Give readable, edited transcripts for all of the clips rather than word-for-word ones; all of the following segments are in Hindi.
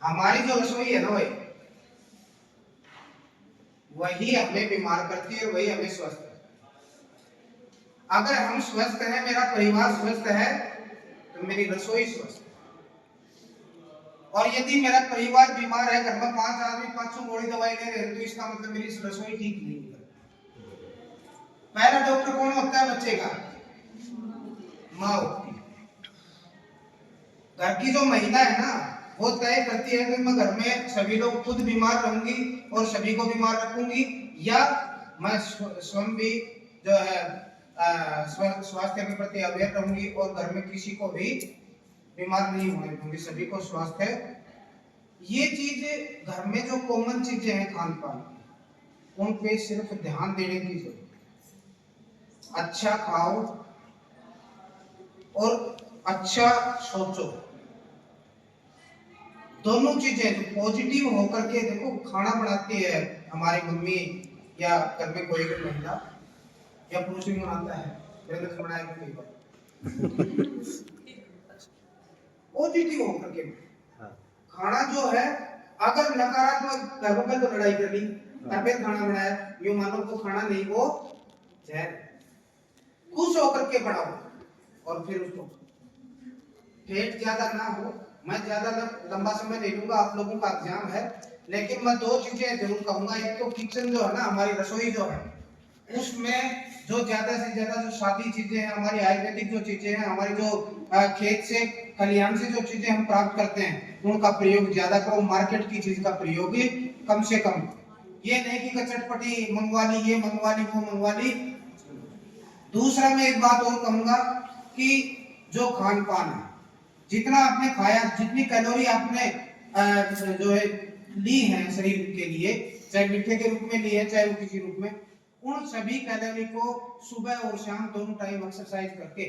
हमारी जो रसोई है ना भाई, वही हमें बीमार करती है, वही हमें स्वस्थ है। अगर हम स्वस्थ हैं, मेरा परिवार स्वस्थ है, तो मेरी रसोई स्वस्थ है। और यदि मेरा परिवार बीमार है, घर में 5 आदमी 500 गोली दवाई ले रहे हैं, तो इसका मतलब मेरी रसोई ठीक नहीं है। पहला डॉक्टर कौन होता है बच्चे का? माँ होती है। घर की जो महिला है ना, वो तय करती है कि मैं घर में सभी लोग खुद बीमार रहूंगी और सभी को बीमार रखूंगी, या मैं स्वयं भी जो है स्वास्थ्य के प्रति अवेयर रहूंगी और घर में किसी को भी बीमार नहीं होने दूंगी, सभी को स्वास्थ्य है। ये चीज घर में जो कॉमन चीजें हैं खान पान, उन पे सिर्फ ध्यान देने की जरूरत है। अच्छा खाओ और अच्छा सोचो। दोनों चीजें जो पॉजिटिव होकर के देखो, खाना बनाती है हमारी मम्मी या घर में कोई भी महिला या पुरुष भी बनाता है, पॉजिटिव होकर के खाना जो है। अगर नकारात्मक घर में तो लड़ाई कर ली, तबियत खाना बनाया, यूं मानो को खाना नहीं, वो जहर। खुश होकर के बढ़ाओ और फिर उसको पेट ज्यादा ना हो। मैं ज्यादा लंबा समय नहीं लूंगा, आप लोगों का एग्जाम है, लेकिन मैं 2 चीजें जरूर कहूंगा। एक तो किचन जो है ना, हमारी रसोई जो है, उसमें जो ज्यादा से ज्यादा जो सादी चीजें हैं, हमारी आयुर्वेदिक जो चीजें हैं, हमारी जो खेत से खलिहान से जो चीजें हम प्राप्त करते हैं, उनका प्रयोग ज्यादा करो। मार्केट की चीज का प्रयोग कम से कम। ये नहीं कि चटपटी मंगवा ली, ये मंगवा ली, वो मंगवा ली। दूसरा मैं एक बात और कहूंगा कि जो खान पान है, जितना आपने खाया, जितनी कैलोरी आपने जो है ली है शरीर के लिए, चाहे मीठे के रूप में ली है, चाहे वो किसी रूप में, उन सभी कैलोरी को सुबह और शाम दोनों टाइम एक्सरसाइज करके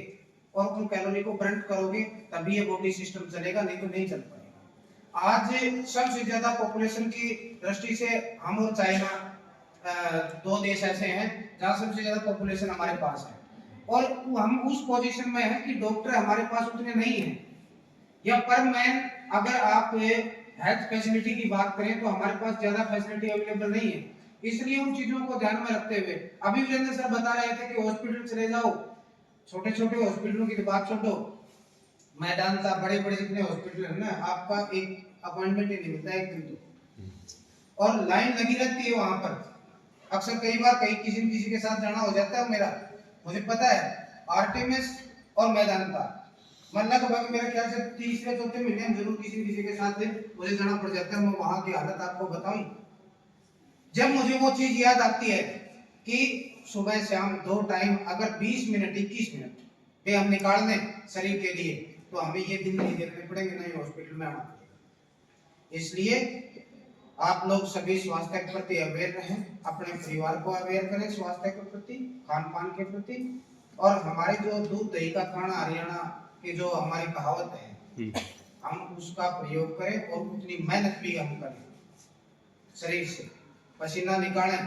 और उन कैलोरी को बर्न करोगे, तभी ये बॉडी सिस्टम चलेगा, नहीं तो नहीं चल पाएगा। आज सबसे ज्यादा पॉपुलेशन की दृष्टि से हम और चाइना 2 देश ऐसे हैं जहां सबसे ज्यादा पॉपुलेशन हमारे पास है, और हम उस पोजीशन में हैं कि डॉक्टर हमारे पास उतने नहीं हैं, या पर मैन अगर आप हेल्थ फैसिलिटी की बात करें तो हमारे पास ज्यादा फैसिलिटी अवेलेबल नहीं है। इसलिए उन चीजों को ध्यान में रखते हुए अभी वीरेंद्र सर बता रहे थे कि हॉस्पिटल चले जाओ, छोटे छोटे हॉस्पिटलों की बात छोड़ो, मैदान था, बड़े बड़े जितने हॉस्पिटल है ना, आपका एक अपॉइंटमेंट ही नहीं मिलता एक दिन तो, और लाइन लगी रहती है वहां पर। अक्सर कई बार कहीं किसी के साथ जाना हो जाता है मेरा, मुझे पता है आर्टेमिस और मैदान था, मैं लगभग मेरे ख्याल से 3 या 4 महीने में जरूर किसी के साथ मुझे जाना पड़ जाता है। मैं वहां की हालत आपको बताऊं, जब मुझे वो चीज याद आती है कि सुबह शाम 2 टाइम अगर 20 मिनट 21 मिनट पे हम निकाल दें शरीर के लिए, तो हमें ये दिन नहीं देखने पड़ेंगे, नहीं हॉस्पिटल में आना पड़ेगा। इसलिए आप लोग सभी स्वास्थ्य के प्रति अवेयर रहें, अपने परिवार को अवेयर करें स्वास्थ्य के प्रति, खान पान के प्रति, और हमारे जो दूध दही का खाना, हरियाणा की जो हमारी कहावत है, हम उसका प्रयोग करें और उतनी मेहनत भी हम करें, शरीर से पसीना निकालें।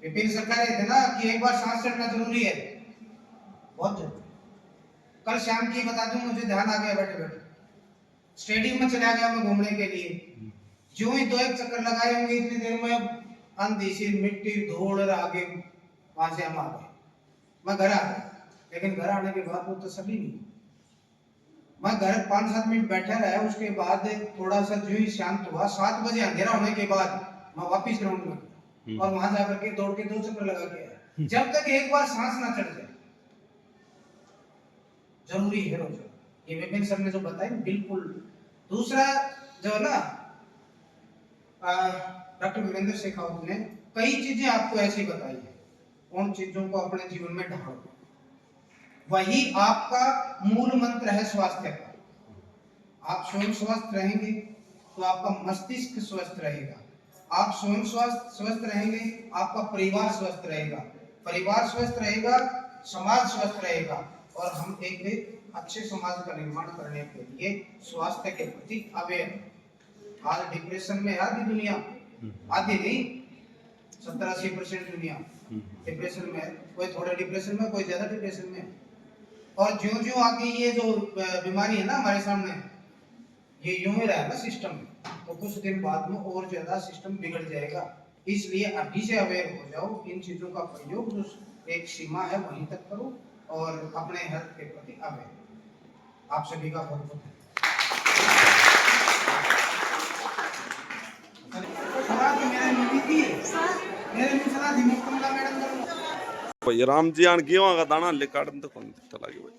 विपिन सर कह रहे थे ना कि एक बार सांस चढ़ना जरूरी है, बहुत जरूरी। कल शाम की बता दूं, मुझे ध्यान आ गया बैठे बैठे, स्टेडियम में चला गया मैं घूमने के लिए, जो ही 2-1 चक्कर लगाए होंगे इतनी देर में अंधी सी मिट्टी धूल आगे, वहां से हम आ गए, मैं घर आ गया। लेकिन घर आने के बाद वो तसल्ली नहीं, मैं घर 5-7 मिनट बैठा रहा, उसके बाद थोड़ा सा जो ही शांत हुआ, 7 बजे अंधेरा होने के बाद मैं वापिस ग्राउंड में और वहां जाकर के दौड़ के 2 चक्कर लगा के आया। जब तक एक बार सांस ना चढ़ जाए, जरूरी है रोज, ये विपिन सर ने जो बताया बिल्कुल। दूसरा जो है ना, डॉक्टर वीरेंद्र शेखावत ने कई चीजें आपको ऐसी बताई है, उन चीजों को अपने जीवन में ढालो, वही आपका मूल मंत्र है स्वास्थ्य का। आप स्वयं स्वस्थ रहेंगे तो आपका मस्तिष्क स्वस्थ रहेगा, आप स्वयं स्वस्थ रहेंगे, आपका परिवार स्वस्थ रहेगा, परिवार स्वस्थ रहेगा, समाज स्वस्थ रहेगा, और हम एक अच्छे समाज का निर्माण करने के लिए स्वास्थ्य के प्रति अवेयर। आज डिप्रेशन में आधी दुनिया, आधी नहीं 70-80% दुनिया डिप्रेशन में है, कोई थोड़ा डिप्रेशन में, कोई ज्यादा डिप्रेशन में। और ज्यों ज्यों आगे ये जो बीमारी है ना हमारे सामने, ये यूं ही रहा ना सिस्टम, तो कुछ दिन बाद में और ज्यादा सिस्टम बिगड़ जाएगा। इसलिए अभी से अवेयर हो जाओ, इन चीजों का प्रयोग जो एक सीमा है वहीं तक करो और अपने हेल्थ के प्रति अवेयर। आप सभी का बहुत बहुत भाई राम जी आन गेवा का दाना ले काटन तो कौन दिखता लगे भाई।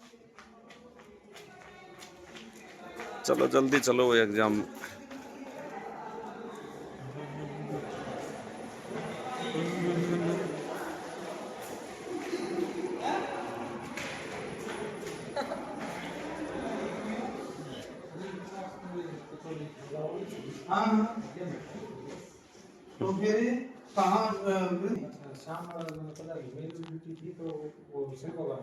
चलो जल्दी चलो एग्जाम। हाँ तो फिर कहाँ शाम वाला मैंने पता नहीं मेरी ड्यूटी थी तो वो सिर्फ होगा